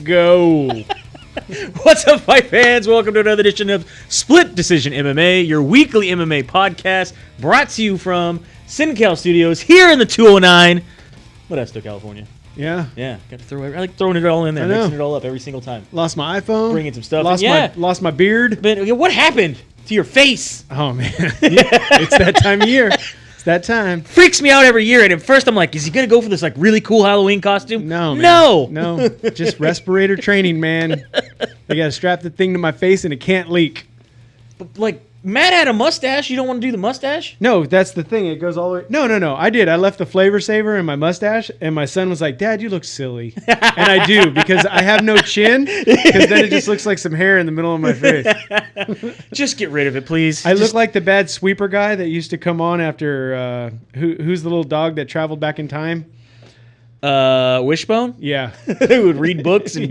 Go. What's up, fight fans? Welcome to another edition of Split Decision MMA, your weekly MMA podcast, brought to you from SinCal Studios here in the 209, Modesto, California. Yeah. Yeah, got to throw. I like throwing it all in there, mixing it all up every single time. Lost my iPhone. Bringing some stuff. Lost my beard. But what happened to your face? Oh man, it's that time of year. It's that time. Freaks me out every year. And at first, I'm like, is he gonna go for this like really cool Halloween costume? No, man. No. Just respirator training, man. They gotta strap the thing to my face and it can't leak. But like, Matt had a mustache. You don't want to do the mustache? No, that's the thing. It goes all the way. No. I did. I left the flavor saver in my mustache, and my son was like, "Dad, you look silly." And I do, because I have no chin, because then it just looks like some hair in the middle of my face. Just get rid of it, please. I look like the bad sweeper guy that used to come on after, who's the little dog that traveled back in time? Wishbone? Yeah. Who would read books and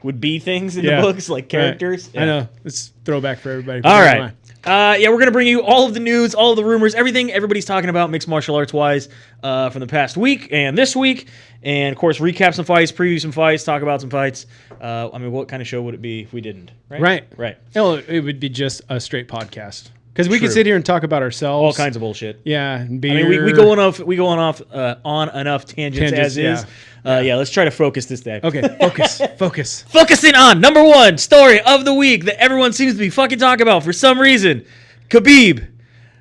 would be things in the books, like characters. Right. Yeah. I know. It's throwback for everybody. All right. We're going to bring you all of the news, all of the rumors, everything everybody's talking about mixed martial arts-wise from the past week and this week. And, of course, recap some fights, preview some fights, talk about some fights. What kind of show would it be if we didn't? Right. Well, it would be just a straight podcast. Because we could sit here and talk about ourselves. All kinds of bullshit. Yeah. And beer. I mean, we go on enough tangents as is. Let's try to focus this day. Okay, focus. Focusing on number one story of the week that everyone seems to be fucking talking about for some reason. Khabib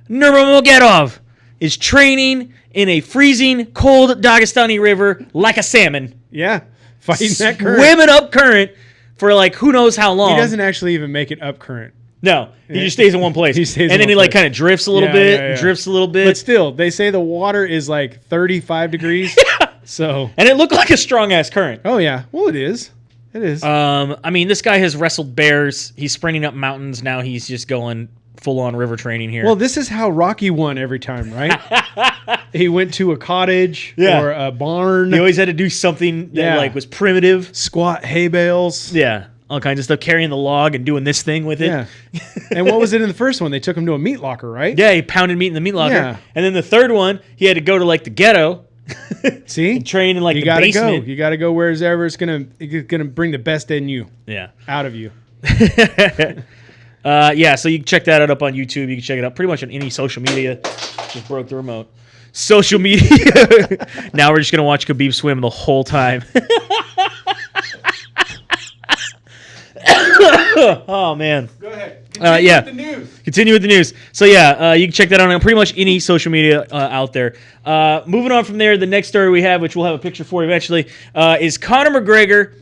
Nurmagomedov is training in a freezing cold Dagestani river like a salmon. Yeah, fighting that current. Swimming up current for like who knows how long. He doesn't actually even make it up current. No, he just stays in one place. And then he like kind of drifts a little bit, drifts a little bit. But still, they say the water is like 35 degrees. So, and it looked like a strong ass current. Oh yeah, well it is. It is. I mean, this guy has wrestled bears. He's sprinting up mountains. Now he's just going full on river training here. Well, this is how Rocky won every time, right? He went to a cottage or a barn. He always had to do something that like was primitive. Squat hay bales. Yeah. All kinds of stuff, carrying the log and doing this thing with it. Yeah. And what was it in the first one? They took him to a meat locker, right? Yeah, he pounded meat in the meat locker. Yeah. And then the third one, he had to go to like the ghetto. See? Train in like the basement. You got to go wherever it's gonna bring the best in you. Yeah. Out of you. So you can check that out up on YouTube. You can check it out pretty much on any social media. Just broke the remote. Social media. Now we're just going to watch Khabib swim the whole time. Oh, man. Go ahead. Continue with the news. Continue with the news. So, you can check that out on pretty much any social media out there. Moving on from there, the next story we have, which we'll have a picture for eventually, is Conor McGregor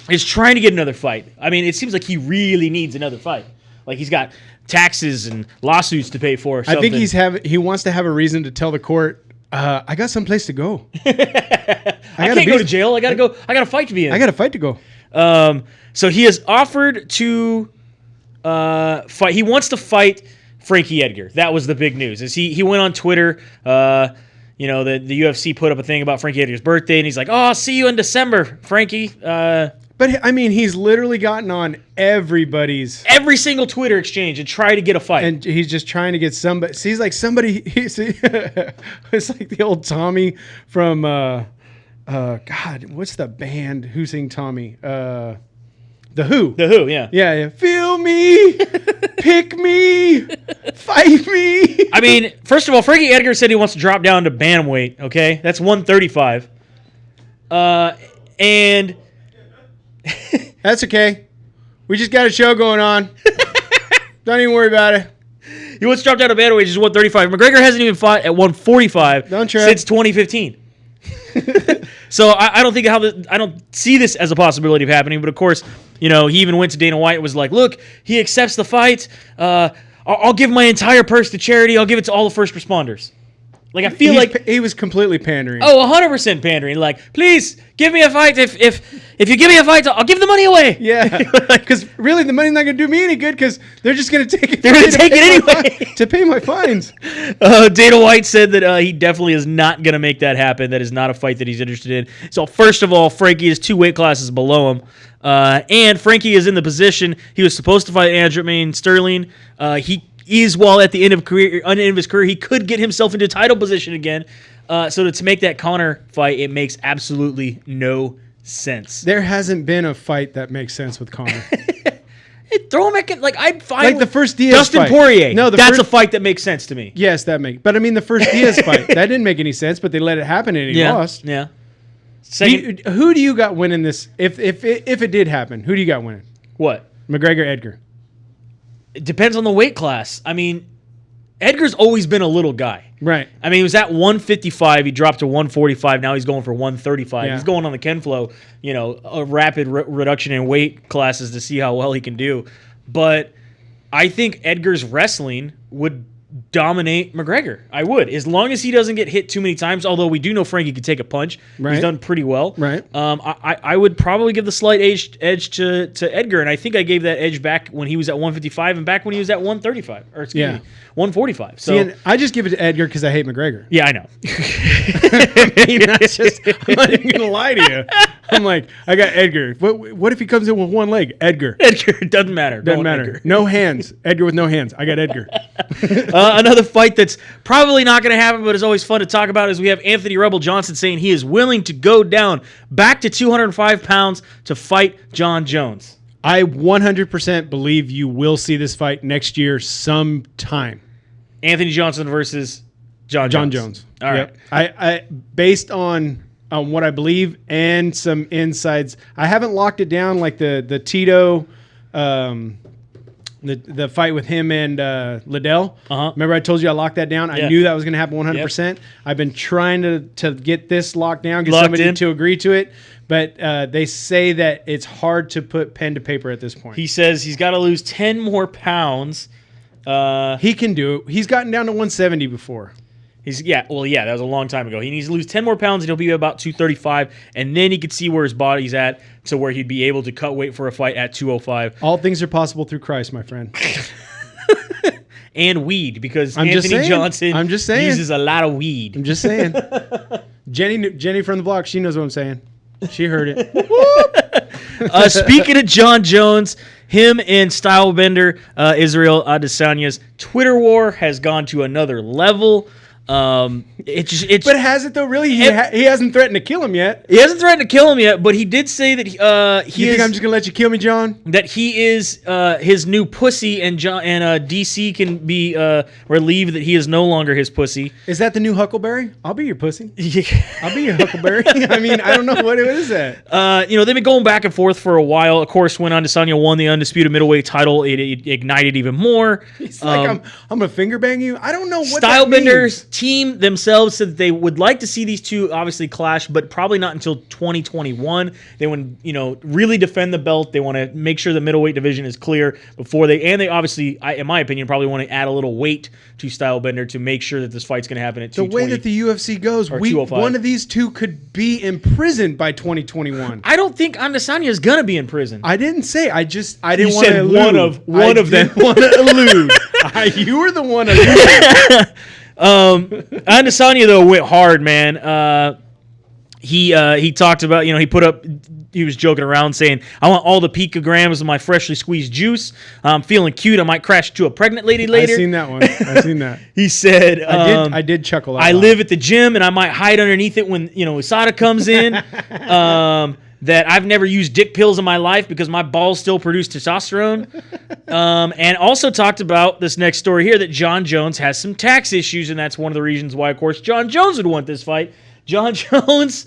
is trying to get another fight. I mean, it seems like he really needs another fight. Like, he's got taxes and lawsuits to pay for or something. I think he wants to have a reason to tell the court, I got someplace to go. I can't go to jail. I got a fight to be in. I got a fight to go. So he has offered to fight. He wants to fight Frankie Edgar. That was the big news. Is he went on Twitter. The UFC put up a thing about Frankie Edgar's birthday, and he's like, "Oh, I'll see you in December, Frankie." But I mean, he's literally gotten on every single Twitter exchange and tried to get a fight. And he's just trying to get somebody. See, he's like somebody. It's like the old Tommy from God, what's the band who sing Tommy? The Who. The Who, yeah. Yeah. Feel me, pick me, fight me. I mean, first of all, Frankie Edgar said he wants to drop down to bantamweight, okay? That's 135. And... That's okay. We just got a show going on. Don't even worry about it. He wants to drop down to bantamweight, which is 135. McGregor hasn't even fought at 145 since 2015. So I don't think I don't see this as a possibility of happening. But of course, he even went to Dana White and was like, "Look, he accepts the fight. I'll give my entire purse to charity. I'll give it to all the first responders." Like I feel like he was completely pandering. Oh, 100% pandering. Like, please give me a fight. If you give me a fight, I'll give the money away. Yeah, because really the money's not going to do me any good because they're just going to take it. They're going to take it anyway to pay my fines. Dana White said that he definitely is not going to make that happen. That is not a fight that he's interested in. So first of all, Frankie is 2 weight classes below him, and Frankie is in the position he was supposed to fight Aljamain Sterling. He is, while at the end of his career, he could get himself into title position again. So to make that Conor fight, it makes absolutely no sense. There hasn't been a fight that makes sense with Conor. Throw him at I'd fight like the first Diaz Dustin fight. Poirier. No, that's a fight that makes sense to me. Yes, but I mean the first Diaz fight that didn't make any sense, but they let it happen and he lost. Yeah. Who do you got winning this? If it did happen, who do you got winning? What? McGregor, Edgar. It depends on the weight class. I mean, Edgar's always been a little guy. Right. I mean, he was at 155. He dropped to 145. Now he's going for 135. Yeah. He's going on the Ken Flow, a rapid reduction in weight classes to see how well he can do. But I think Edgar's wrestling would dominate McGregor. I would, as long as he doesn't get hit too many times. Although we do know Frankie could take a punch. Right. He's done pretty well. Right. I would probably give the slight edge to Edgar, and I think I gave that edge back when he was at 155 and back when he was at 135 or excuse me, 145. So I just give it to Edgar because I hate McGregor. Yeah, I know. I mean, I'm not even gonna lie to you. I'm like, I got Edgar. What if he comes in with one leg? Edgar. It doesn't matter. Doesn't matter. Edgar. No hands. Edgar with no hands. I got Edgar. Another fight that's probably not going to happen, but is always fun to talk about, is we have Anthony Rebel Johnson saying he is willing to go down back to 205 pounds to fight John Jones. I 100% believe you will see this fight next year sometime. Anthony Johnson versus John Jones. All right. I based on what I believe and some insides. I haven't locked it down like the Tito, the fight with him and Liddell. Remember I told you I locked that down? I knew that was going to happen 100%. Yep. I've been trying to get this locked down, get somebody to agree to it. But they say that it's hard to put pen to paper at this point. He says he's got to lose 10 more pounds. He can do it. He's gotten down to 170 before. That was a long time ago. He needs to lose 10 more pounds and he'll be about 235, and then he could see where his body's at to where he'd be able to cut weight for a fight at 205. All things are possible through Christ, my friend. And weed, because Anthony Johnson uses a lot of weed. I'm just saying. Jenny from the block, she knows what I'm saying. She heard it. Speaking of John Jones, him and Stylebender Israel Adesanya's Twitter war has gone to another level. But has it though? Really, he hasn't threatened to kill him yet. He hasn't threatened to kill him yet, but he did say that you think I'm just gonna let you kill me, John? That he is his new pussy, and DC can be relieved that he is no longer his pussy. Is that the new Huckleberry? I'll be your pussy. I'll be your Huckleberry. I mean, I don't know what is that. They've been going back and forth for a while. Of course, when Adesanya won the undisputed middleweight title, it ignited even more. He's like, I'm gonna finger bang you. I don't know what Stylebender's team themselves said that they would like to see these two obviously clash, but probably not until 2021. They want to, really defend the belt. They want to make sure the middleweight division is clear before they obviously, in my opinion, probably want to add a little weight to Stylebender to make sure that this fight's going to happen at 220. The way that the UFC goes, one of these two could be imprisoned by 2021. I don't think Adesanya is going to be in prison. I didn't say. I didn't want to allude. One of them. Want to allude. You were the one alluding. Adesanya though went hard, man. He talked about, he was joking around saying, I want all the picograms of my freshly squeezed juice. I'm feeling cute. I might crash into a pregnant lady later. I've seen that one. I've seen that. He said, I did chuckle. I live at the gym and I might hide underneath it when, USADA comes in. That I've never used dick pills in my life because my balls still produce testosterone. And also talked about this next story here, that John Jones has some tax issues, and that's one of the reasons why, of course, John Jones would want this fight. John Jones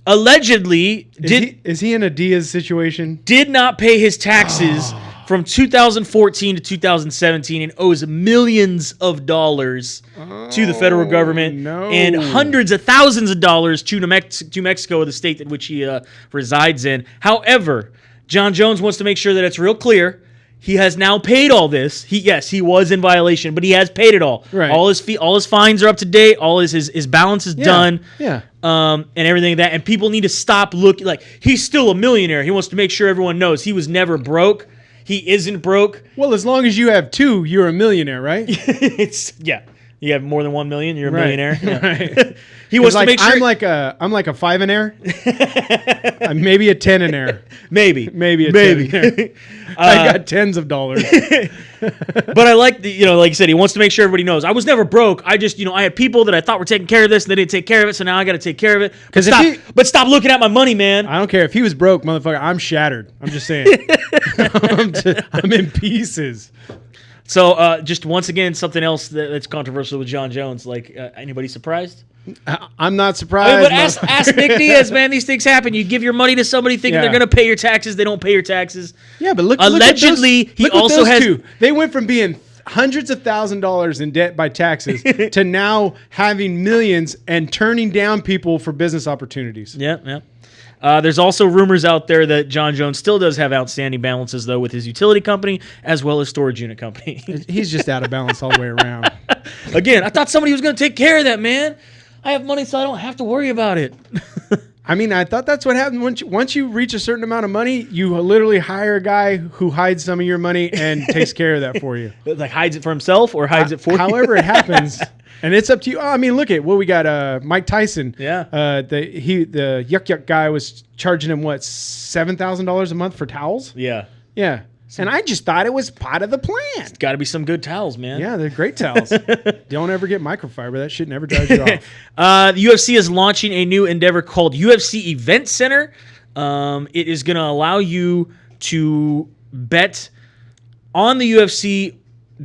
allegedly is he in a Diaz situation? Did not pay his taxes from 2014 to 2017 and owes millions of dollars to the federal government and hundreds of thousands of dollars to Mexico, the state in which he resides in. However, John Jones wants to make sure that it's real clear. He has now paid all this. He was in violation, but he has paid it all. Right. All his fines are up to date. All his balance is done. Yeah. And everything like that. And people need to stop looking like he's still a millionaire. He wants to make sure everyone knows he was never broke. He isn't broke. Well, as long as you have two, you're a millionaire, right? You have more than 1 million. You're a Right. millionaire. Yeah. Right. He wants to like, make sure. I'm like a 5-air, maybe a 10-air, maybe a 10-air. I got tens of dollars. But I like like you said, he wants to make sure everybody knows. I was never broke. I just, I had people that I thought were taking care of this, and they didn't take care of it, so now I got to take care of it. But stop looking at my money, man. I don't care if he was broke, motherfucker. I'm shattered. I'm just saying. I'm in pieces. So, just once again, something else that's controversial with Jon Jones. Like, anybody surprised? I'm not surprised. But ask Nick Diaz, man. These things happen. You give your money to somebody thinking they're going to pay your taxes. They don't pay your taxes. Yeah, but look. Allegedly, he also has. Two. They went from being hundreds of $1,000s in debt by taxes to now having millions and turning down people for business opportunities. Yeah. There's also rumors out there that Jon Jones still does have outstanding balances, though, with his utility company as well as storage unit company. He's just out of balance all the way around. Again, I thought somebody was going to take care of that, man. I have money, so I don't have to worry about it. I mean, I thought that's what happened. Once you reach a certain amount of money, you literally hire a guy who hides some of your money and takes care of that for you. Like hides it for himself or hides it for you? However it happens. And it's up to you. Oh, I mean, look at what we got. Mike Tyson. Yeah. The yuck guy was charging him what, $7,000 a month for towels? Yeah. Yeah. And I just thought it was part of the plan. It's got to be some good towels, man. Yeah, they're great towels. Don't ever get microfiber. That shit never dries you off. The UFC is launching a new endeavor called UFC Events Center. It is going to allow you to bet on the UFC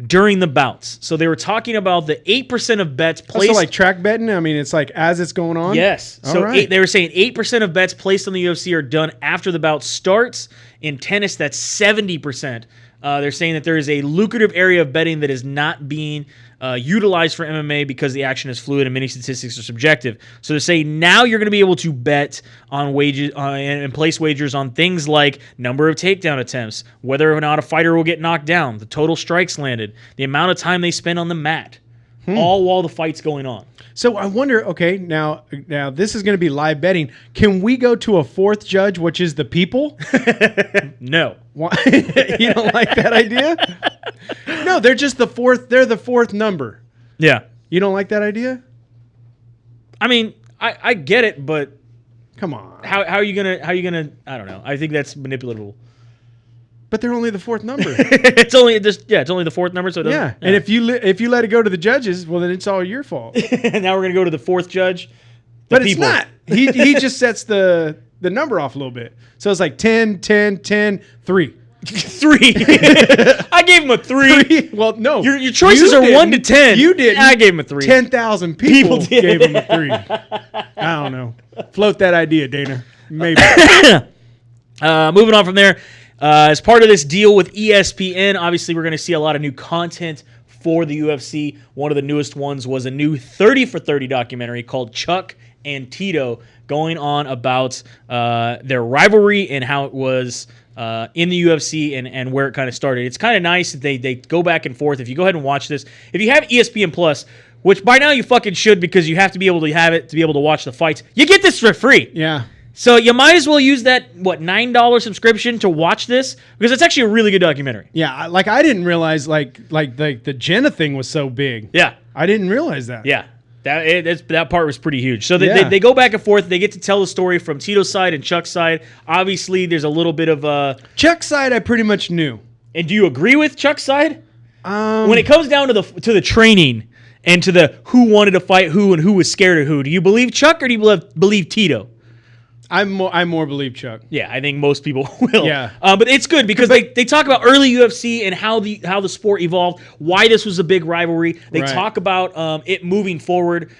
during the bouts. So they were talking about the 8% of bets placed. Also like track betting? I mean, it's like as it's going on? Yes. All So right. they were saying 8% of bets placed on the UFC are done after the bout starts. In tennis, that's 70%. They're saying that there is a lucrative area of betting that is not being utilized for MMA because the action is fluid and many statistics are subjective. So they're saying now you're going to be able to bet on wages and place wagers on things like number of takedown attempts, whether or not a fighter will get knocked down, the total strikes landed, the amount of time they spend on the mat, all while the fight's going on. So I wonder, okay, now this is going to be live betting. Can we go to a fourth judge, which is the people? No. Why? You don't like that idea? No, they're just the fourth. They're the fourth number. Yeah. You don't like that idea? I mean, I get it, but come on. How are you gonna I don't know. I think that's manipulatable. But they're only the fourth number. It's only the fourth number, so it doesn't. Yeah. And if you let it go to the judges, well then it's all your fault. Now we're gonna go to the fourth judge. But people. It's not. He just sets the number off a little bit. So it's like 10, 10, 10, 3. 3. I gave him a 3. Well, no. Your choices are 1 to 10. You didn't. I gave him a 3. 10,000 people gave him a 3. I don't know. Float that idea, Dana. Maybe. Moving on from there. As part of this deal with ESPN, obviously we're going to see a lot of new content for the UFC. One of the newest ones was a new 30 for 30 documentary called Chuck and Tito, going on about their rivalry and how it was in the UFC and where it kind of started. It's kind of nice that they go back and forth. If you go ahead and watch this, if you have ESPN Plus, which by now you fucking should because you have to be able to have it to be able to watch the fights, you get this for free. Yeah. So you might as well use that, $9 subscription to watch this because it's actually a really good documentary. Yeah, like I didn't realize like the Jenna thing was so big. Yeah. I didn't realize that. Yeah. That part was pretty huge. So they go back and forth. They get to tell the story from Tito's side and Chuck's side. Obviously, there's a little bit of Chuck's side I pretty much knew. And do you agree with Chuck's side? When it comes down to the training and to the who wanted to fight who and who was scared of who, do you believe Chuck or do you believe Tito? I more believe Chuck. Yeah, I think most people will. Yeah. But it's good because they talk about early UFC and how the sport evolved, why this was a big rivalry. They talk about it moving forward.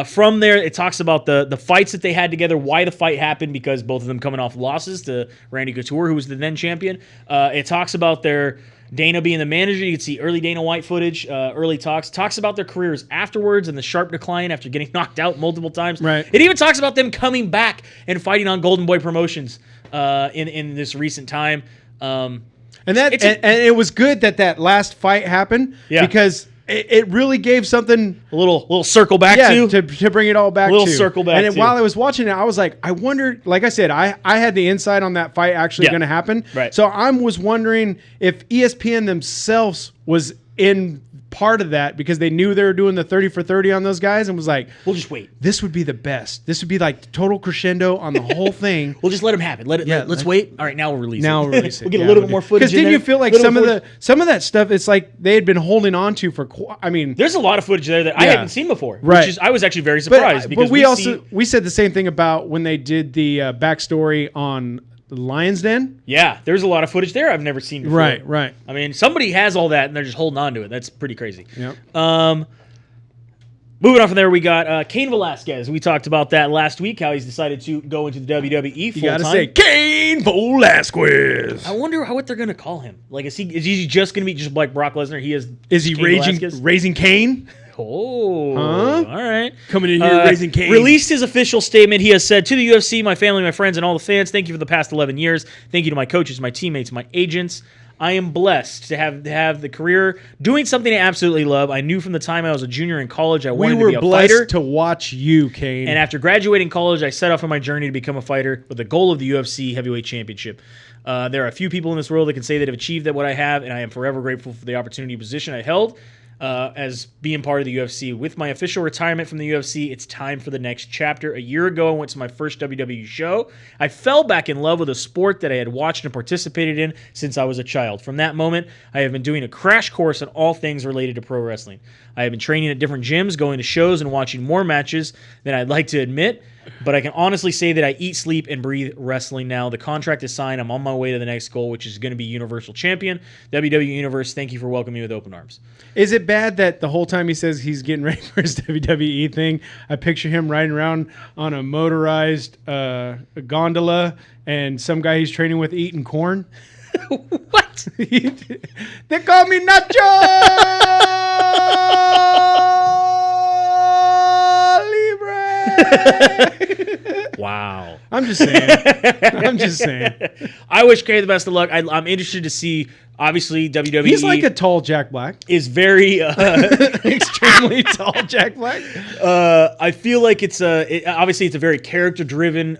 From there, it talks about the fights that they had together, why the fight happened, because both of them coming off losses to Randy Couture, who was the then champion. It talks about their Dana being the manager. You can see early Dana White footage, early talks about their careers afterwards and the sharp decline after getting knocked out multiple times. Right. It even talks about them coming back and fighting on Golden Boy Promotions in this recent time. And it was good that last fight happened because it really gave something a little circle back to bring it all back. Circle back. And while I was watching it, I was like, I wonder. Like I said, I had the insight on that fight actually going to happen. Right. So I was wondering if ESPN themselves was in part of that because they knew they were doing the 30 for 30 on those guys and was like, we'll just wait. This would be the best. This would be like total crescendo on the whole thing. We'll just let them have it. Let's wait. All right, now we'll release it. We'll release it. We'll get a little bit more footage. Because didn't you feel like some of that stuff, it's like they had been holding on to for, there's a lot of footage there that I hadn't seen before. Right. Which I was actually very surprised. But we said the same thing about when they did the backstory on the Lion's Den. Yeah, there's a lot of footage there I've never seen before. Right. I mean, somebody has all that and they're just holding on to it. That's pretty crazy. Yep. Moving on from there, we got Cain Velasquez. We talked about that last week, how he's decided to go into the WWE full-time. You got to say Cain Velasquez. I wonder what they're going to call him. Like, is he just going to be just like Brock Lesnar? Is he raising Cain? Oh, all right. Coming in here raising Cain. Released his official statement. He has said, to the UFC, my family, my friends, and all the fans, thank you for the past 11 years. Thank you to my coaches, my teammates, my agents. I am blessed to have the career doing something I absolutely love. I knew from the time I was a junior in college I wanted to be a fighter. We were blessed to watch you, Cain. And after graduating college, I set off on my journey to become a fighter with the goal of the UFC Heavyweight Championship. There are a few people in this world that can say that have achieved that what I have, and I am forever grateful for the opportunity and position I held as being part of the UFC. With my official retirement from the UFC, it's time for the next chapter. A year ago, I went to my first WWE show. I fell back in love with a sport that I had watched and participated in since I was a child. From that moment, I have been doing a crash course on all things related to pro wrestling. I have been training at different gyms, going to shows, and watching more matches than I'd like to admit. But I can honestly say that I eat, sleep, and breathe wrestling now. The contract is signed. I'm on my way to the next goal, which is going to be Universal Champion. WWE Universe, thank you for welcoming me with open arms. Is it bad that the whole time he says he's getting ready for his WWE thing, I picture him riding around on a motorized gondola and some guy he's training with eating corn? What? They call me Nacho! Wow. I'm just saying. I wish Cain the best of luck. I'm interested to see, obviously, WWE. He's like a tall Jack Black. Is very extremely tall Jack Black. I feel like obviously it's a very character-driven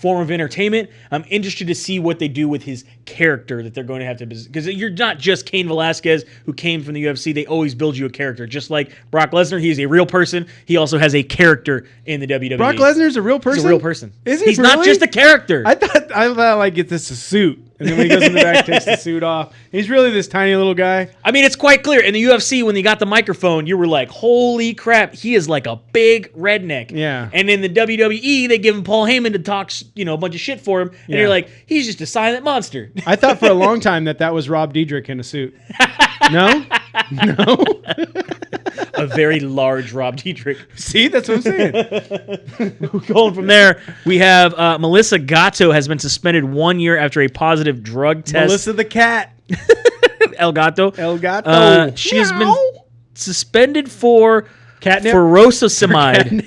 form of entertainment. I'm interested to see what they do with his character that they're going to have to, because you're not just Cain Velasquez who came from the UFC. They always build you a character. Just like Brock Lesnar, he is a real person. He also has a character in the WWE. Brock Lesnar's a real person? He's a real person. Is he? He's not just a character. I thought like it's a suit. And then when he goes in the back, takes the suit off. He's really this tiny little guy. I mean, it's quite clear. In the UFC, when he got the microphone, you were like, holy crap, he is like a big redneck. Yeah. And in the WWE, they give him Paul Heyman to talk, a bunch of shit for him. And you're like, he's just a silent monster. I thought for a long time that was Rob Diedrich in a suit. No? No? A very large Rob Diedrich. See, that's what I'm saying. Going from there, we have Melissa Gatto has been suspended 1 year after a positive drug test. Melissa the cat. El Gato. She has been suspended for catnip? Furosemide,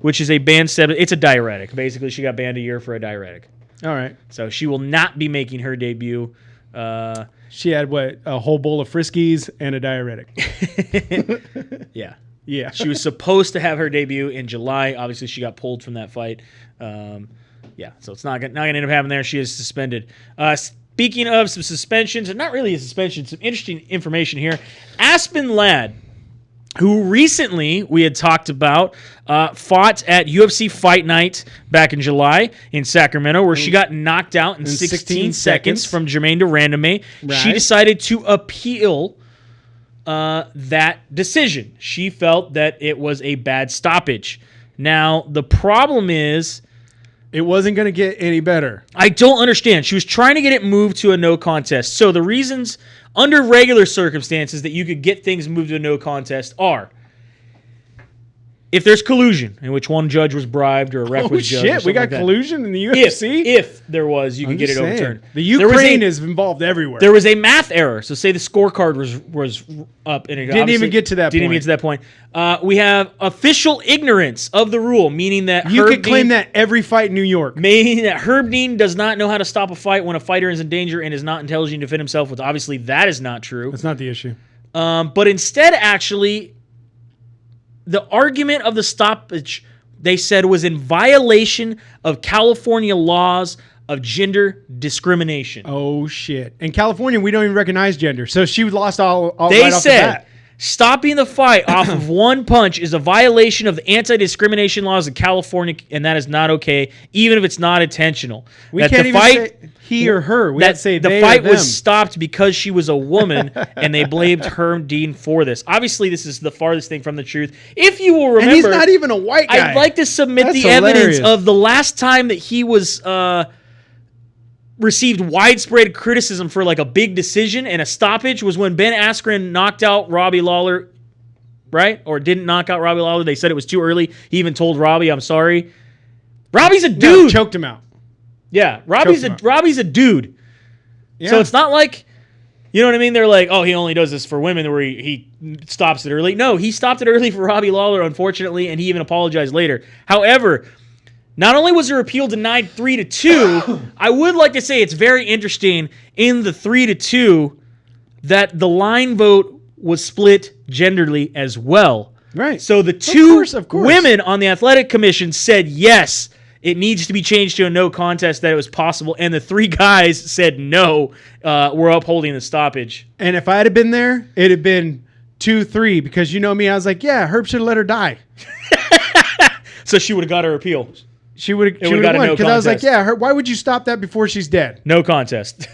which is a banned it's a diuretic. Basically, she got banned a year for a diuretic. All right. So she will not be making her debut. She had a whole bowl of Friskies and a diuretic. Yeah. She was supposed to have her debut in July. Obviously, she got pulled from that fight. So it's not going to end up happening there. She is suspended. Speaking of some suspensions, and not really a suspension, some interesting information here. Aspen Ladd, who recently we had talked about, fought at UFC Fight Night back in July in Sacramento, where she got knocked out in 16 seconds from Jermaine Durandame. Right. She decided to appeal that decision. She felt that it was a bad stoppage. Now, the problem is, it wasn't going to get any better. I don't understand. She was trying to get it moved to a no contest. So the reasons under regular circumstances that you could get things moved to a no contest are if there's collusion, in which one judge was bribed or a ref was judged. Oh, shit. We got collusion in the UFC? If there was, you could get it overturned. The Ukraine is involved everywhere. There was a math error. So say the scorecard was up. And it didn't even get to that point. We have official ignorance of the rule, meaning that you could claim that every fight in New York. Meaning that Herb Dean does not know how to stop a fight when a fighter is in danger and is not intelligent to defend himself, which obviously that is not true. That's not the issue. But instead, actually, the argument of the stoppage, they said, was in violation of California laws of gender discrimination. Oh, shit. In California, we don't even recognize gender. So she lost all they right off the said bat. stopping the fight off of one punch is a violation of the anti-discrimination laws of California, and that is not okay, even if it's not intentional. We can't even say he or her. We have to say the fight was stopped because she was a woman, and they blamed Herm Dean for this. Obviously, this is the farthest thing from the truth. If you will remember, and he's not even a white guy. I'd like to submit That's the hilarious. evidence of the last time that he was received widespread criticism for like a big decision and a stoppage was when Ben Askren knocked out Robbie Lawler, right? Or didn't knock out Robbie Lawler. They said it was too early. He even told Robbie, "I'm sorry." Robbie's a dude. No, choked him out. Yeah, Robbie's a dude. Yeah. So it's not like, you know what I mean? They're like, oh, he only does this for women where he stops it early. No, he stopped it early for Robbie Lawler, unfortunately, and he even apologized later. However, not only was her appeal denied 3-2, I would like to say it's very interesting in the 3-2 that the line vote was split genderly as well. Right. So the two of course. women on the athletic commission said yes, it needs to be changed to a no contest, that it was possible, and the 3 guys said no, we're upholding the stoppage. And if I had been there, it'd have been 2-3 because you know me, I was like, yeah, Herb should have let her die. So she would have got her appeal. She would have won because I was like, yeah, why would you stop that before she's dead? No contest.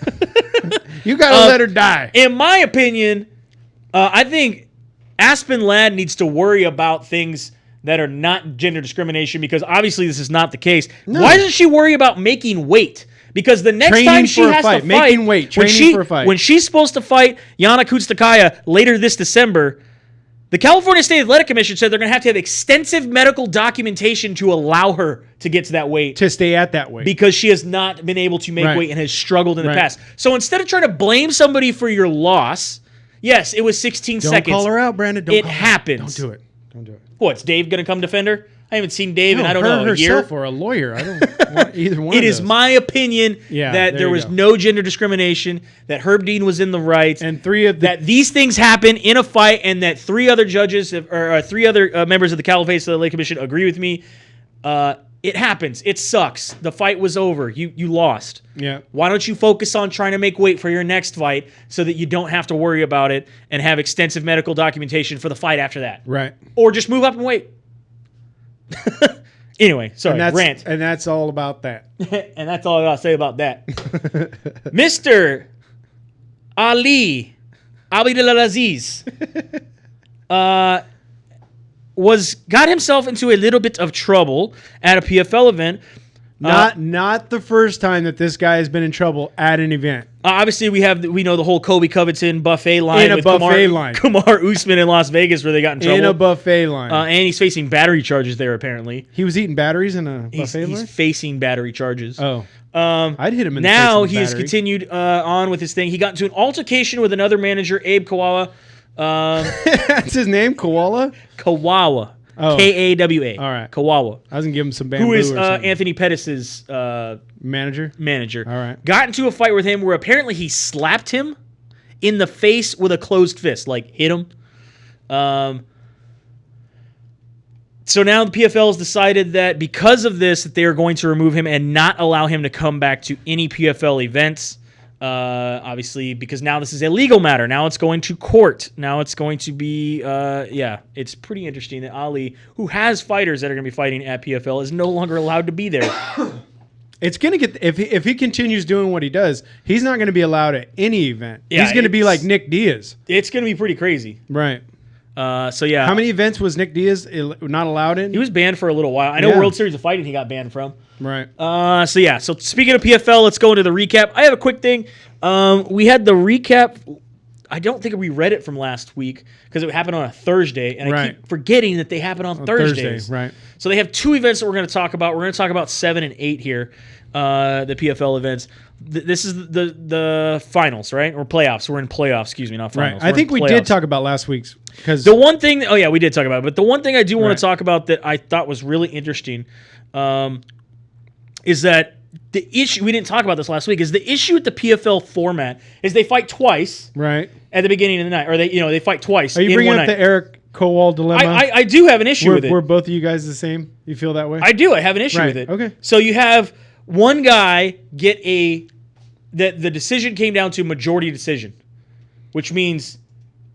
You got to let her die. In my opinion, I think Aspen Ladd needs to worry about things that are not gender discrimination because obviously this is not the case. No. Why doesn't she worry about making weight? Because the next time she has to fight, making weight, training for a fight. When she's supposed to fight Yana Kutstakaya later this December, the California State Athletic Commission said they're going to have extensive medical documentation to allow her to get to that weight. To stay at that weight. Because she has not been able to make weight and has struggled in the past. So instead of trying to blame somebody for your loss, yes, it was 16 seconds. Don't call her out, Brandon. It happens. Don't do it. Don't do it. What's Dave going to come defend her? I haven't seen Dave in, I don't know, a year. Herself or a lawyer. I don't want either one It of is those. my opinion that there was no gender discrimination, that Herb Dean was in the right, and that these things happen in a fight, and that 3 other judges or 3 other members of the California State Athletic Commission agree with me. It happens. It sucks. The fight was over. You lost. Yeah. Why don't you focus on trying to make weight for your next fight so that you don't have to worry about it and have extensive medical documentation for the fight after that? Right. Or just move up and weight. Anyway, sorry, rant. And that's all about that. And that's all I got to say about that. Mr. Ali Abdelaziz got himself into a little bit of trouble at a PFL event. Not the first time that this guy has been in trouble at an event. Obviously, we know the whole Kobe Covington buffet line with Kamar Usman in Las Vegas where they got in trouble. In a buffet line. And he's facing battery charges there, apparently. He was eating batteries in a buffet line? He's facing battery charges. Oh. I'd hit him in the face now with he has continued on with his thing. He got into an altercation with another manager, Abe Kawawa. That's his name, Koala? Kawawa. Oh. Kawa. All right. Kawawa. I was going to give him some bamboo. Who is or something. Anthony Pettis' manager? All right. Got into a fight with him where apparently he slapped him in the face with a closed fist, like hit him. So now the PFL has decided that because of this, that they are going to remove him and not allow him to come back to any PFL events. Obviously, because now this is a legal matter. Now it's going to court. Now it's going to be, it's pretty interesting that Ali, who has fighters that are going to be fighting at PFL, is no longer allowed to be there. It's going to get, if he continues doing what he does, he's not going to be allowed at any event. Yeah, he's going to be like Nick Diaz. It's going to be pretty crazy. Right. So yeah. How many events was Nick Diaz not allowed in? He was banned for a little while. I know World Series of Fighting he got banned from. Right. So speaking of PFL, let's go into the recap. I have a quick thing. We had the recap. I don't think we read it from last week because it happened on a Thursday, and I keep forgetting that they happen on Thursdays. Right. So they have 2 events that we're going to talk about. We're going to talk about 7 and 8 here, the PFL events. This is the finals, right? Or playoffs. We're in playoffs, excuse me, not finals. Right. I think we did talk about last week's. Because the one thing, we did talk about it. But the one thing I do want to talk about that I thought was really interesting is that the issue, we didn't talk about this last week, is the issue with the PFL format is they fight twice at the beginning of the night. Or they fight twice. Are you bringing up the Eric Kowal dilemma? I do have an issue with it. Were both of you guys the same? You feel that way? I do. I have an issue with it. Okay. So you have one guy get the decision came down to majority decision, which means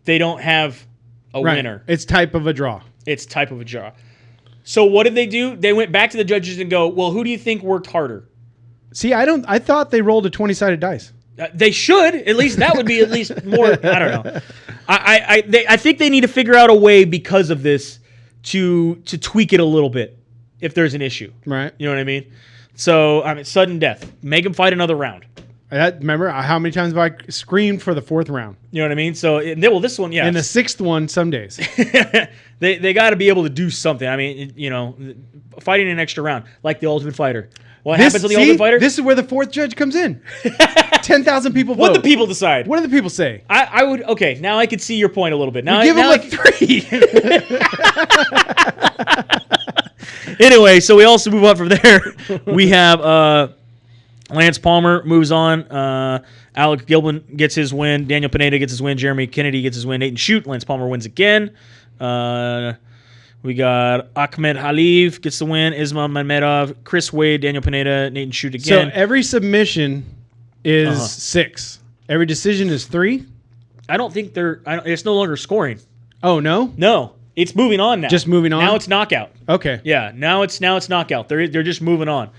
they don't have a winner. It's type of a draw. So what did they do? They went back to the judges and go, well, who do you think worked harder? See, I thought they rolled a 20-sided dice. They should. At least that would be at least more. I don't know. I think they need to figure out a way because of this to tweak it a little bit if there's an issue. Right. You know what I mean? So, sudden death. Make them fight another round. Remember how many times have I screamed for the 4th round? You know what I mean? So, this one, yeah. And the 6th one, some days. they got to be able to do something. I mean, fighting an extra round, like the Ultimate Fighter. What happens to the Ultimate Fighter? This is where the 4th judge comes in. 10,000 people vote. What the people decide? What do the people say? I would. Okay, now I could see your point a little bit. Now give them a 3. Anyway, so we also move on from there. We have Lance Palmer moves on. Alec Gilbin gets his win. Daniel Pineda gets his win. Jeremy Kennedy gets his win. Nathan Shoot. Lance Palmer wins again. We got Ahmed Haliv gets the win. Ismail Mamedov, Chris Wade, Daniel Pineda, Nathan Shoot again. So every submission is 6. Every decision is 3. I don't think it's no longer scoring. Oh no? No. It's moving on now. Just moving on? Now it's knockout. Okay. Yeah, now it's knockout. They're just moving on.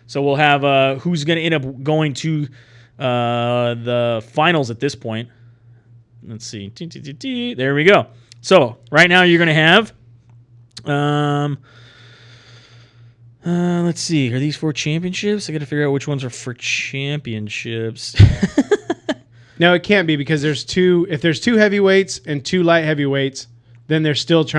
So we'll have who's going to end up going to the finals at this point. Let's see. There we go. So right now you're going to have let's see. Are these for championships? I got to figure out which ones are for championships. No, it can't be because there's 2. If there's 2 heavyweights and 2 light heavyweights, then they still have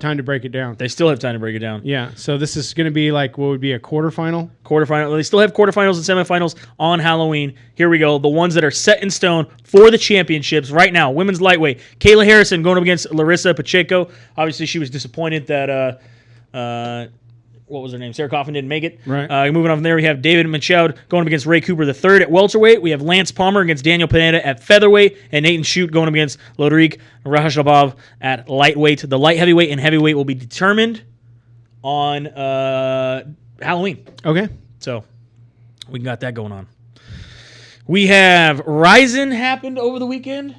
time to break it down. They still have time to break it down. Yeah. So this is going to be like what would be a quarterfinal? Quarterfinal. They still have quarterfinals and semifinals on Halloween. Here we go. The ones that are set in stone for the championships right now. Women's lightweight. Kayla Harrison going up against Larissa Pacheco. Obviously, she was disappointed that what was her name? Sarah Coffin didn't make it. Right. Moving on from there, we have David Michaud going up against Ray Cooper III at welterweight. We have Lance Palmer against Daniel Pineda at featherweight, and Nathan Shoot going up against Lodrik Rahashabov at lightweight. The light heavyweight and heavyweight will be determined on Halloween. Okay. So we got that going on. We have Ryzen happened over the weekend.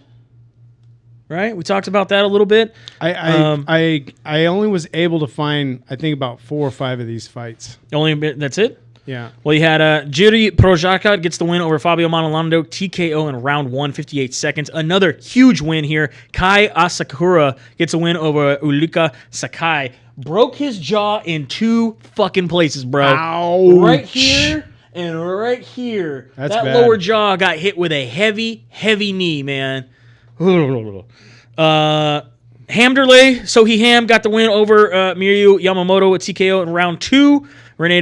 Right, we talked about that a little bit. I only was able to find I think about 4 or 5 of these fights. That's it. Yeah. Well, you had Jiri Projakat gets the win over Fabio Manolando, TKO in round 1, 58 seconds. Another huge win here. Kai Asakura gets a win over Ulrika Sakai. Broke his jaw in 2 fucking places, bro. Ouch. Right here and right here. That's that bad. Lower jaw got hit with a heavy, heavy knee, man. Hamderley, Sohei Ham got the win over Miyu Yamamoto at TKO in round 2. Rene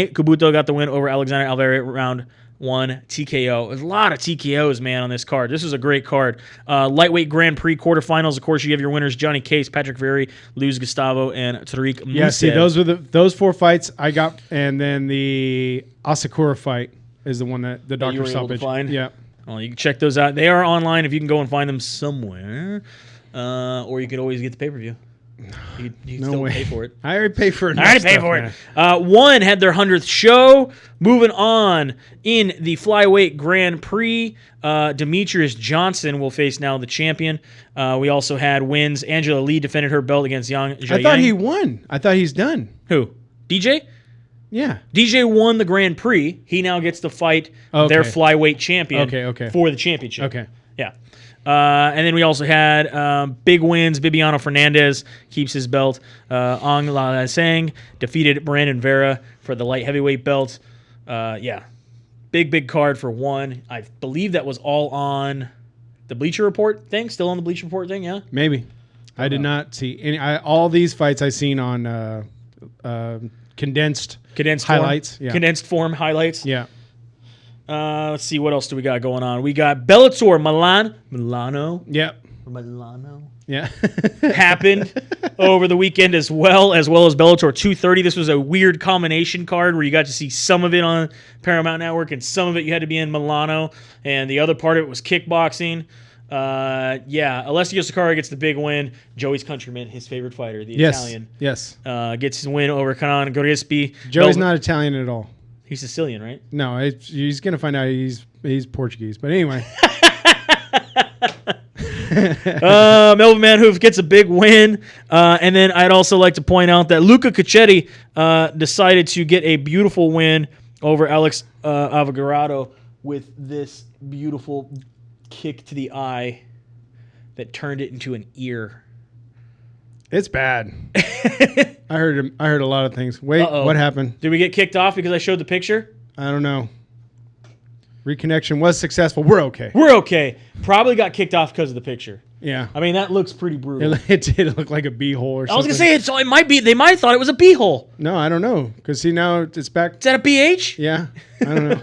Kubuto got the win over Alexander Alvarez round 1 TKO. There's a lot of TKOs, man, on this card. This is a great card. Lightweight Grand Prix quarterfinals. Of course, you have your winners: Johnny Case, Patrick Vieira, Luis Gustavo, and Tariq Musev. Yeah, see, those were those 4 fights I got, and then the Asakura fight is the one that the doctor stoppage. Yeah. Well, you can check those out. They are online if you can go and find them somewhere. Or you could always get the pay-per-view. You can still pay for it. I already paid for it. I already paid for it. One had their 100th show. Moving on in the flyweight Grand Prix, Demetrius Johnson will face now the champion. We also had wins. Angela Lee defended her belt against Yang Zhayang. I thought he won. I thought he's done. Who? DJ? Yeah. DJ won the Grand Prix. He now gets to fight their flyweight champion for the championship. Okay. Yeah. And then we also had big wins. Bibiano Fernandez keeps his belt. Ong La Sang defeated Brandon Vera for the light heavyweight belt. Yeah. Big card for one. I believe that was all on the Bleacher Report thing. Still on the Bleacher Report thing, yeah? Maybe. I did not see any. All these fights I seen on condensed highlights. Form. Yeah. Condensed form highlights. Yeah. Let's see, what else do we got going on? We got Bellator Milano. Yep. Milano. Yeah. Happened over the weekend as well as Bellator 230. This was a weird combination card where you got to see some of it on Paramount Network and some of it you had to be in Milano, and the other part of it was kickboxing. Alessio Sakara gets the big win. Joey's countryman, his favorite fighter, the Italian. Yes. Gets his win over Canan Gorispi. Joey's not Italian at all. He's Sicilian, right? No, he's gonna find out he's Portuguese. But anyway. Melvin Manhoof gets a big win. And then I'd also like to point out that Luca Cacchetti decided to get a beautiful win over Alex Avogarato with this beautiful kick to the eye that turned it into an ear. It's bad. I heard a lot of things. Wait, what happened? Did we get kicked off because I showed the picture? I don't know. Reconnection was successul. We're okay. We're okay. Probably got kicked off because of the picture. Yeah. I mean, that looks pretty brutal. It did look like a bee-hole or something. I was going to say, it might be. They might have thought it was a bee-hole. No, I don't know. Because see, now it's back. Is that a BH? Yeah. I don't know.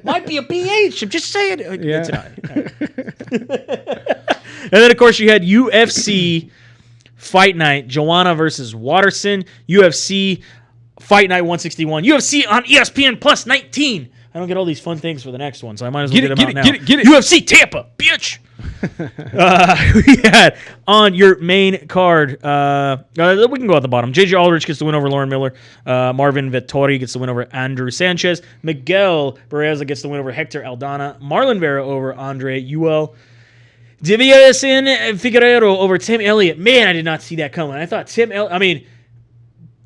Might be a BH. I'm just saying. Yeah. It's not. And then, of course, you had UFC Fight Night, Joanna versus Watterson. UFC Fight Night 161. UFC on ESPN Plus 19. I don't get all these fun things for the next one, so I might as well get them out now. Get it. UFC Tampa, bitch. We had on your main card, we can go at the bottom. JJ Aldrich gets the win over Lauren Miller. Marvin Vettori gets the win over Andrew Sanchez. Miguel Bereza gets the win over Hector Aldana. Marlon Vera over Andre Ewell. Divyasin Figueiredo over Tim Elliott. Man, I did not see that coming. I thought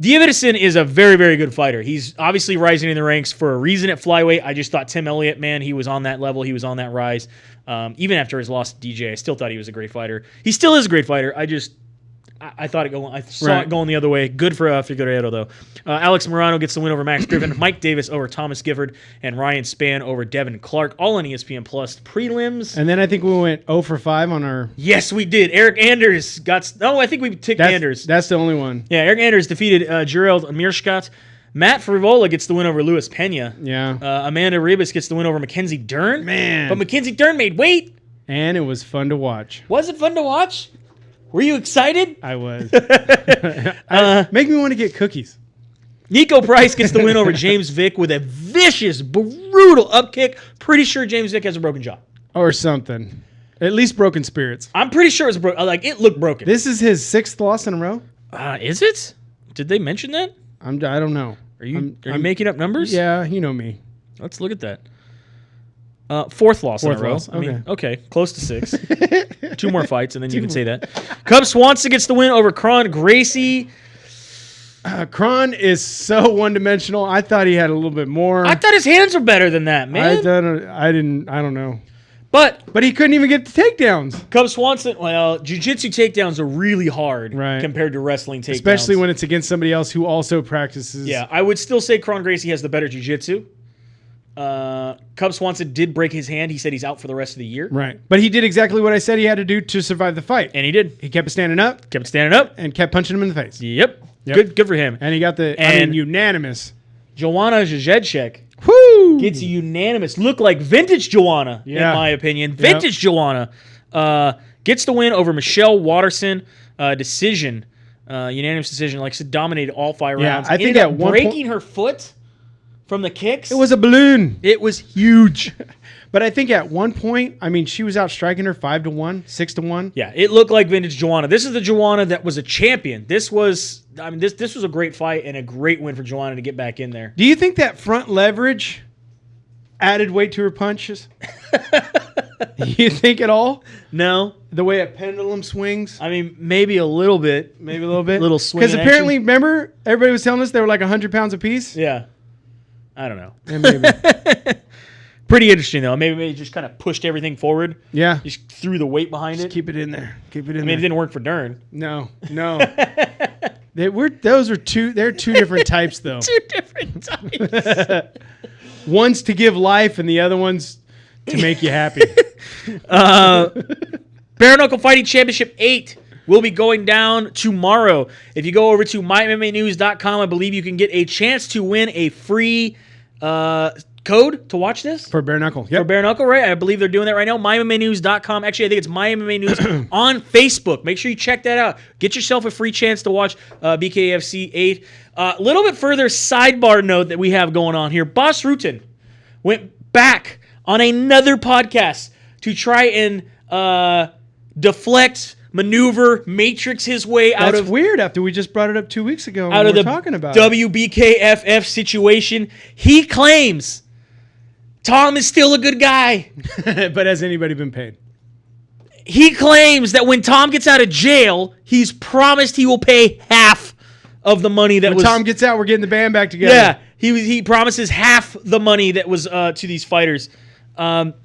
Divyasin is a very, very good fighter. He's obviously rising in the ranks for a reason at flyweight. I just thought Tim Elliott, man, he was on that level. He was on that rise. Even after his loss to DJ, I still thought he was a great fighter. He still is a great fighter. I thought I saw it going the other way. Good for Figueiredo, though. Alex Morano gets the win over Max Griffin. Mike Davis over Thomas Gifford. And Ryan Spann over Devin Clark. All on ESPN Plus prelims. And then I think we went 0 for 5 on our... Yes, we did. Eric Anders got... No, I think we ticked Anders. That's the only one. Yeah, Eric Anders defeated Gerald Mearschott. Matt Frivola gets the win over Luis Pena. Yeah. Amanda Ribas gets the win over Mackenzie Dern. Man. But Mackenzie Dern made weight. And it was fun to watch. Was it fun to watch? Were you excited? I was. Make me want to get cookies. Nico Price gets the win over James Vick with a vicious, brutal upkick. Pretty sure James Vick has a broken jaw. Or something. At least broken spirits. I'm pretty sure it's broken. Like, it looked broken. This is his 6th loss in a row? Is it? Did they mention that? I don't know. Are you making up numbers? Yeah, you know me. Let's look at that. 4th loss in a row. Loss. Okay. I mean, okay, close to 6. 2 more fights, and then you can say that. Cub Swanson gets the win over Kron Gracie. Kron is so one-dimensional. I thought he had a little bit more. I thought his hands were better than that, man. I don't know. But he couldn't even get the takedowns. Cub Swanson, well, jiu-jitsu takedowns are really hard compared to wrestling takedowns. Especially when it's against somebody else who also practices. Yeah, I would still say Kron Gracie has the better jiu-jitsu. Cub Swanson did break his hand. He said he's out for the rest of the year. Right. But he did exactly what I said he had to do to survive the fight. And he did. He kept standing up. And kept punching him in the face. Yep. Good for him. And he got the unanimous. Joanna Jędrzejczyk gets a unanimous. Look like vintage Joanna, in my opinion. Vintage Joanna gets the win over Michelle Watterson. Decision. Unanimous decision. Like I said, dominated all 5 rounds. I think at one breaking her foot from the kicks. It was a balloon. It was huge. But I think at one point, she was out striking her 5-1, 6-1. Yeah, it looked like vintage Joanna. This is the Joanna that was a champion. This was, this was a great fight and a great win for Joanna to get back in there. Do you think that front leverage added weight to her punches? You think at all? No. The way a pendulum swings? Maybe a little bit. Little swing. Because apparently, remember, everybody was telling us they were like 100 pounds apiece? Yeah. I don't know. Yeah, maybe. Pretty interesting, though. Maybe they just kind of pushed everything forward. Yeah. Just threw the weight behind it. Keep it in there. It didn't work for Dern. No. They're two different types, though. 2 different types. One's to give life, and the other one's to make you happy. Bare Knuckle Fighting Championship 8 will be going down tomorrow. If you go over to mymmanews.com, I believe you can get a chance to win a free code to watch this. For Bare Knuckle. Yep. For Bare Knuckle, right? I believe they're doing that right now. mymmanews.com. Actually, I think it's MyMMA News on Facebook. Make sure you check that out. Get yourself a free chance to watch BKFC 8. A little bit further sidebar note that we have going on here. Boss Rutan went back on another podcast to try and deflect maneuver, matrix his way out of... That's weird after we just brought it up 2 weeks ago. Out of the talking about WBKFF situation. He claims Tom is still a good guy. But has anybody been paid? He claims that when Tom gets out of jail, he's promised he will pay half of the money that when Tom gets out, we're getting the band back together. Yeah, he promises half the money that was to these fighters.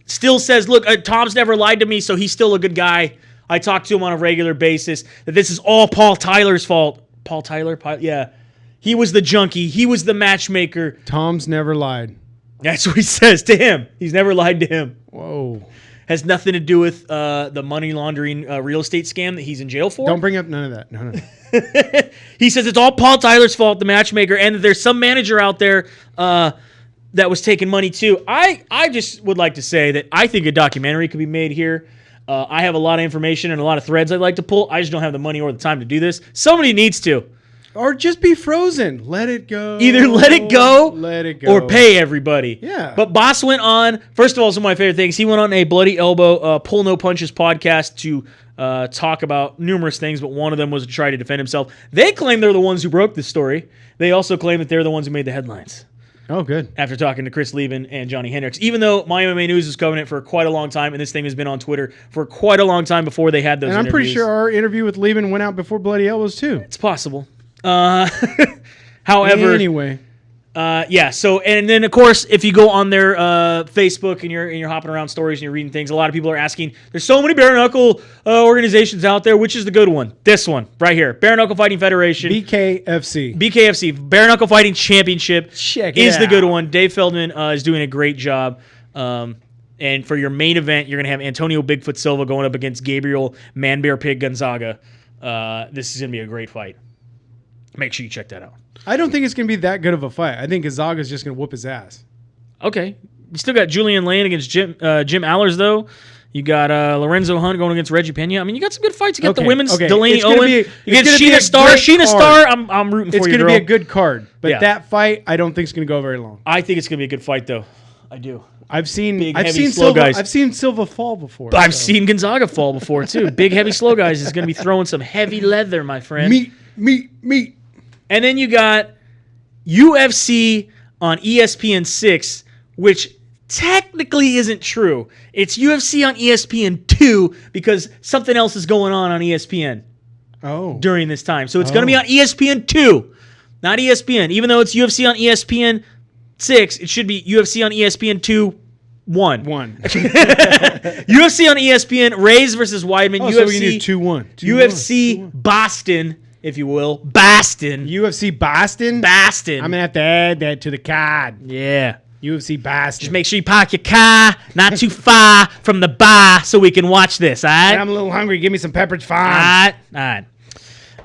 Still says, look, Tom's never lied to me, so he's still a good guy. I talk to him on a regular basis. That this is all Paul Tyler's fault. Paul Tyler? Yeah. He was the junkie. He was the matchmaker. Tom's never lied. That's what he says to him. He's never lied to him. Whoa. Has nothing to do with the money laundering real estate scam that he's in jail for. Don't bring up none of that. No. He says it's all Paul Tyler's fault, the matchmaker, and that there's some manager out there that was taking money too. I just would like to say that I think a documentary could be made here. I have a lot of information and a lot of threads I'd like to pull. I just don't have the money or the time to do this. Somebody needs to. Or just be frozen. Let it go. Either let it go, or pay everybody. Yeah. But Boss went on, first of all, some of my favorite things. He went on a Bloody Elbow Pull No Punches podcast to talk about numerous things, but one of them was to try to defend himself. They claim they're the ones who broke this story. They also claim that they're the ones who made the headlines. Oh, good. After talking to Chris Levin and Johnny Hendricks. Even though My MMA News was covering it for quite a long time, and this thing has been on Twitter for quite a long time before they had those interviews. And I'm pretty sure our interview with Levin went out before Bloody Elbows, too. It's possible. However, anyway, yeah. So, and then of course, if you go on their Facebook and you're hopping around stories and you're reading things, a lot of people are asking. There's so many bare knuckle organizations out there. Which is the good one? This one right here, Bare Knuckle Fighting Federation, BKFC. BKFC, Bare Knuckle Fighting Championship, is the good one. Dave Feldman is doing a great job. And for your main event, you're gonna have Antonio Bigfoot Silva going up against Gabriel Man Bear Pig Gonzaga. This is gonna be a great fight. Make sure you check that out. I don't think it's going to be that good of a fight. I think Gonzaga's just going to whoop his ass. Okay. You still got Julian Lane against Jim Allers, though. You got Lorenzo Hunt going against Reggie Pena. I mean, you got some good fights. You got the women's Delaney Owen. You get Sheena Starr. Sheena Starr, I'm rooting for you, It's going to be a good card. But that fight, I don't think it's going to go very long. I think it's going to be a good fight, though. I do. I've seen Silva fall before. I've seen Gonzaga fall before, too. Big, heavy, slow guys is going to be throwing some heavy leather, my friend. Meat. And then you got UFC on ESPN 6, which technically isn't true. It's UFC on ESPN 2 because something else is going on ESPN during this time. So it's going to be on ESPN 2, not ESPN. Even though it's UFC on ESPN 6, it should be UFC on ESPN 2. 1. UFC on ESPN, Rays versus Weidman. UFC, so we can do 2-1. UFC Boston, if you will. Boston. UFC Boston? Boston. I'm going to have to add that to the card. Yeah. UFC Boston. Just make sure you park your car not too far from the bar so we can watch this, all right? I'm a little hungry. Give me some Pepperidge Farm. All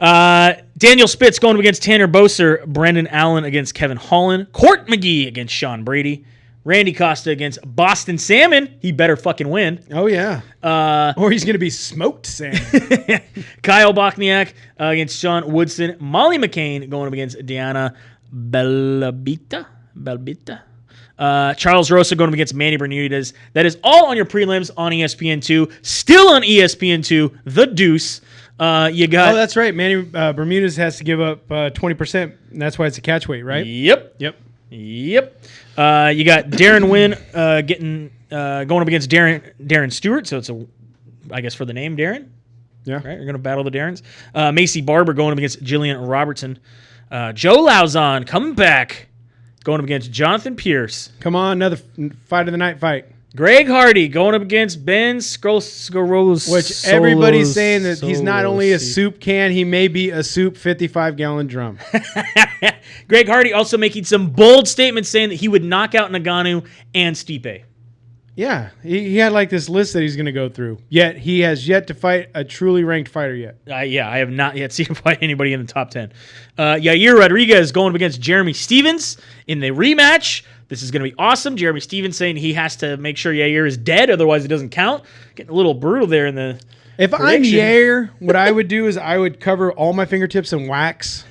right. Daniel Spitz going up against Tanner Boser. Brendan Allen against Kevin Holland. Court McGee against Sean Brady. Randy Costa against Boston Salmon. He better fucking win. Oh, yeah. Or he's going to be smoked salmon. Kyle Bochniak against Sean Woodson. Molly McCain going up against Diana Belbita. Charles Rosa going up against Manny Bermudez. That is all on your prelims on ESPN2. Still on ESPN2, The Deuce. You got. Oh, that's right. Manny Bermudez has to give up 20%. And that's why it's a catch weight, right? Yep. You got Darren Wynn going up against Darren Stewart. So it's I guess for the name Darren. Yeah. Right. You're going to battle the Darrens. Macy Barber going up against Jillian Robertson. Joe Lauzon coming back, going up against Jonathan Pierce. Come on, another fight of the night fight. Greg Hardy going up against Ben Scoros. Which everybody's saying that he's not only a soup can, he may be a soup 55-gallon drum. Greg Hardy also making some bold statements saying that he would knock out Ngannou and Stipe. Yeah, he had like this list that he's going to go through. Yet he has yet to fight a truly ranked fighter yet. I have not yet seen him fight anybody in the top 10. Yair Rodriguez going up against Jeremy Stevens in the rematch. This is going to be awesome. Jeremy Stevens saying he has to make sure Yair is dead, otherwise it doesn't count. Getting a little brutal there in the If prediction. I'm Yair, what I would do is I would cover all my fingertips in wax.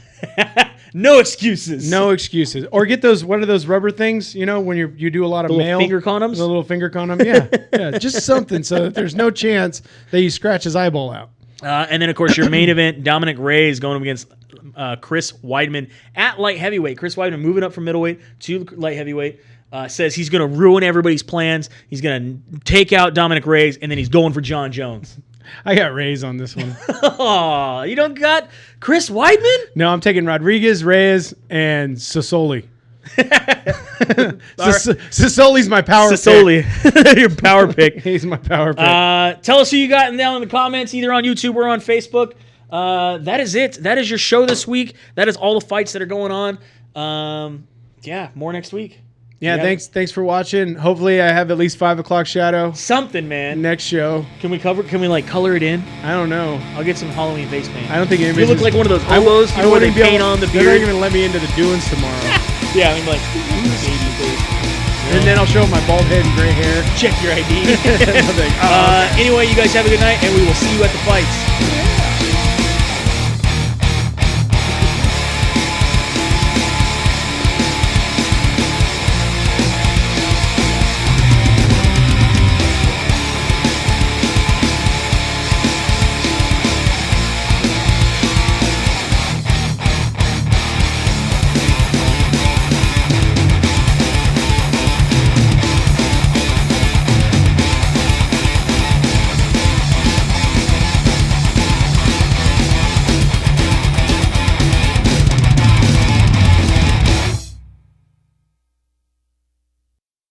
No excuses. No excuses. Or get those, what are those rubber things, you know, when you do a lot of mail? Finger condoms? The little finger condom, yeah. Just something so that there's no chance that you scratch his eyeball out. And then, of course, your main event, Dominic Reyes going up against Chris Weidman at light heavyweight. Chris Weidman moving up from middleweight to light heavyweight. Says he's going to ruin everybody's plans. He's going to take out Dominic Reyes, and then he's going for John Jones. I got Reyes on this one. Oh, you don't got Chris Weidman? No, I'm taking Rodriguez, Reyes, and Sassoli. Sassoli's my power pick. Your power pick. He's my power pick. Tell us who you got down in the comments, either on YouTube or on Facebook. That is it. That is your show this week. That is all the fights that are going on. Yeah, more next week. Yeah, thanks for watching. Hopefully I have at least 5 o'clock shadow. Something, man. Next show. Can we color it in? I don't know. I'll get some Halloween face paint. I don't think anybody. You look like one of those hobos where they paint on the beard. They're not even let me into the dunes tomorrow. Yeah, I'm like, baby face. And then I'll show my bald head and gray hair. Check your ID. Anyway, you guys have a good night, and we will see you at the fights.